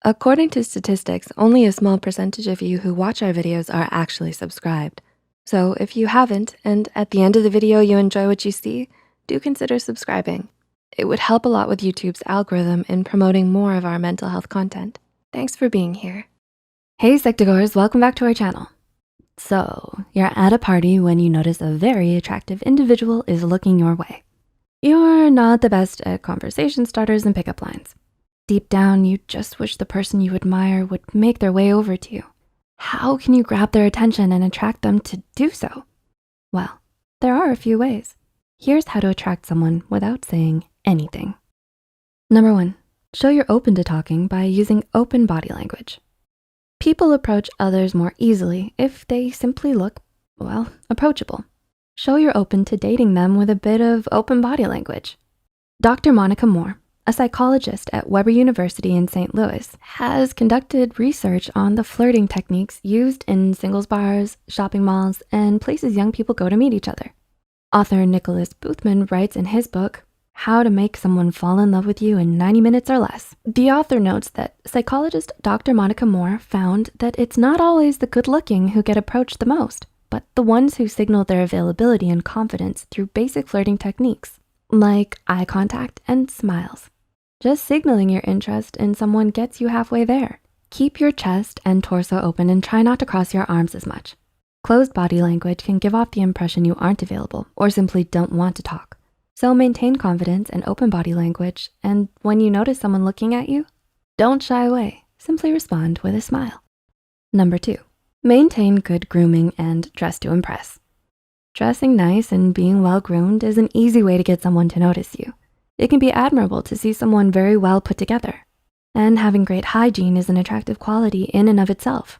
According to statistics, only a small percentage of you who watch our videos are actually subscribed. So if you haven't, and at the end of the video you enjoy what you see, do consider subscribing. It would help a lot with YouTube's algorithm in promoting more of our mental health content. Thanks for being here. Hey Psych2Goers, welcome back to our channel. So, you're at a party when you notice a very attractive individual is looking your way. You're not the best at conversation starters and pickup lines. Deep down, you just wish the person you admire would make their way over to you. How can you grab their attention and attract them to do so? Well, there are a few ways. Here's how to attract someone without saying anything. Number 1, show you're open to talking by using open body language. People approach others more easily if they simply look, well, approachable. Show you're open to dating them with a bit of open body language. Dr. Monica Moore, a psychologist at Weber University in St. Louis, has conducted research on the flirting techniques used in singles bars, shopping malls, and places young people go to meet each other. Author Nicholas Boothman writes in his book, How to Make Someone Fall in Love with You in 90 Minutes or Less. The author notes that psychologist Dr. Monica Moore found that it's not always the good-looking who get approached the most, but the ones who signal their availability and confidence through basic flirting techniques, like eye contact and smiles. Just signaling your interest in someone gets you halfway there. Keep your chest and torso open and try not to cross your arms as much. Closed body language can give off the impression you aren't available or simply don't want to talk. So maintain confidence and open body language, and when you notice someone looking at you, don't shy away, simply respond with a smile. Number 2, maintain good grooming and dress to impress. Dressing nice and being well-groomed is an easy way to get someone to notice you. It can be admirable to see someone very well put together, and having great hygiene is an attractive quality in and of itself.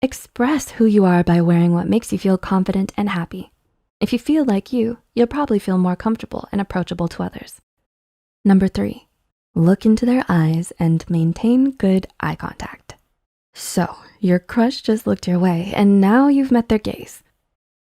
Express who you are by wearing what makes you feel confident and happy. If you feel like you'll probably feel more comfortable and approachable to others. Number 3, look into their eyes and maintain good eye contact. So, your crush just looked your way and now you've met their gaze.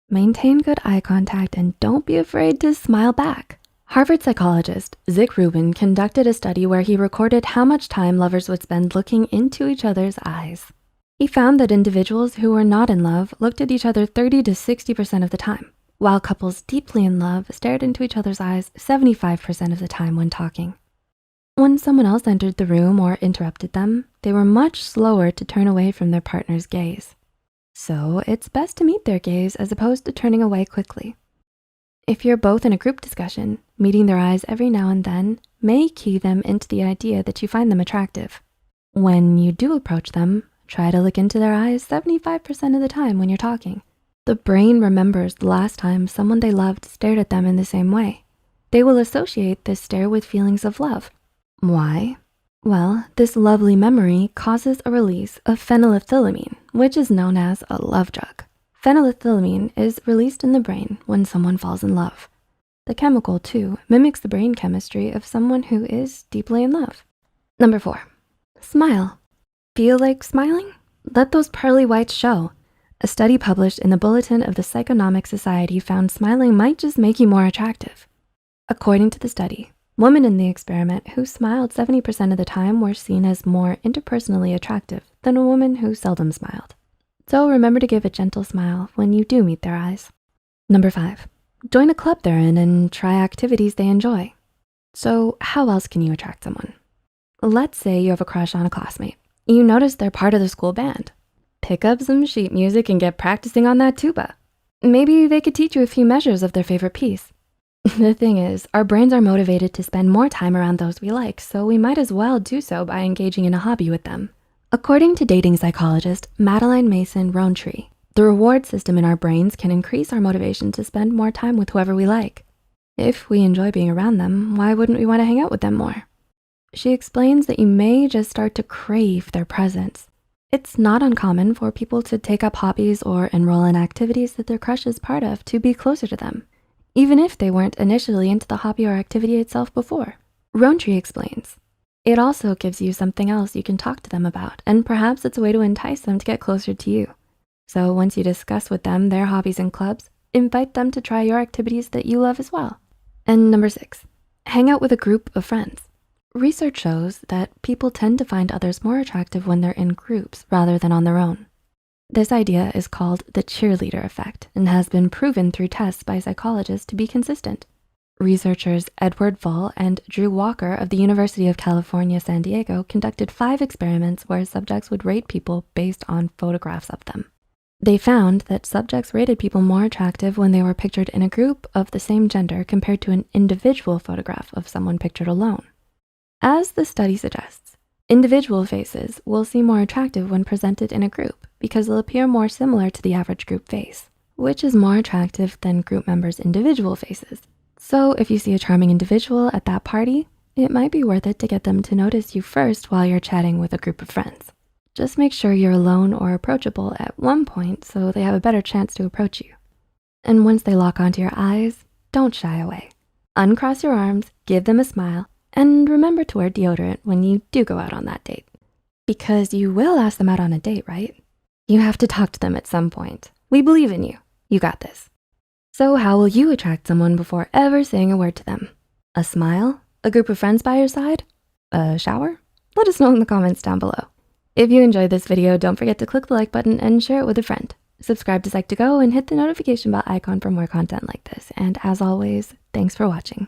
Maintain good eye contact and don't be afraid to smile back. Harvard psychologist Zick Rubin conducted a study where he recorded how much time lovers would spend looking into each other's eyes. He found that individuals who were not in love looked at each other 30 to 60% of the time, while couples deeply in love stared into each other's eyes 75% of the time when talking. When someone else entered the room or interrupted them, they were much slower to turn away from their partner's gaze. So it's best to meet their gaze as opposed to turning away quickly. If you're both in a group discussion, meeting their eyes every now and then may key them into the idea that you find them attractive. When you do approach them, try to look into their eyes 75% of the time when you're talking. The brain remembers the last time someone they loved stared at them in the same way. They will associate this stare with feelings of love. Why? Well, this lovely memory causes a release of phenylethylamine, which is known as a love drug. Phenylethylamine is released in the brain when someone falls in love. The chemical, too, mimics the brain chemistry of someone who is deeply in love. Number 4, smile. Feel like smiling? Let those pearly whites show. A study published in the Bulletin of the Psychonomic Society found smiling might just make you more attractive. According to the study, women in the experiment who smiled 70% of the time were seen as more interpersonally attractive than a woman who seldom smiled. So remember to give a gentle smile when you do meet their eyes. Number 5, join a club they're in and try activities they enjoy. So how else can you attract someone? Let's say you have a crush on a classmate. You notice they're part of the school band. Pick up some sheet music and get practicing on that tuba. Maybe they could teach you a few measures of their favorite piece. The thing is, our brains are motivated to spend more time around those we like, so we might as well do so by engaging in a hobby with them. According to dating psychologist Madeline Mason Rowntree, the reward system in our brains can increase our motivation to spend more time with whoever we like. If we enjoy being around them, why wouldn't we want to hang out with them more? She explains that you may just start to crave their presence. It's not uncommon for people to take up hobbies or enroll in activities that their crush is part of to be closer to them, even if they weren't initially into the hobby or activity itself before. Rowntree explains, it also gives you something else you can talk to them about, and perhaps it's a way to entice them to get closer to you. So once you discuss with them their hobbies and clubs, invite them to try your activities that you love as well. And number 6, hang out with a group of friends. Research shows that people tend to find others more attractive when they're in groups rather than on their own. This idea is called the cheerleader effect and has been proven through tests by psychologists to be consistent. Researchers Edward Vull and Drew Walker of the University of California, San Diego conducted 5 experiments where subjects would rate people based on photographs of them. They found that subjects rated people more attractive when they were pictured in a group of the same gender compared to an individual photograph of someone pictured alone. As the study suggests, individual faces will seem more attractive when presented in a group because they'll appear more similar to the average group face, which is more attractive than group members' individual faces. So if you see a charming individual at that party, it might be worth it to get them to notice you first while you're chatting with a group of friends. Just make sure you're alone or approachable at one point so they have a better chance to approach you. And once they lock onto your eyes, don't shy away. Uncross your arms, give them a smile, and remember to wear deodorant when you do go out on that date. Because you will ask them out on a date, right? You have to talk to them at some point. We believe in you. You got this. So how will you attract someone before ever saying a word to them? A smile? A group of friends by your side? A shower? Let us know in the comments down below. If you enjoyed this video, don't forget to click the like button and share it with a friend. Subscribe to Psych2Go and hit the notification bell icon for more content like this. And as always, thanks for watching.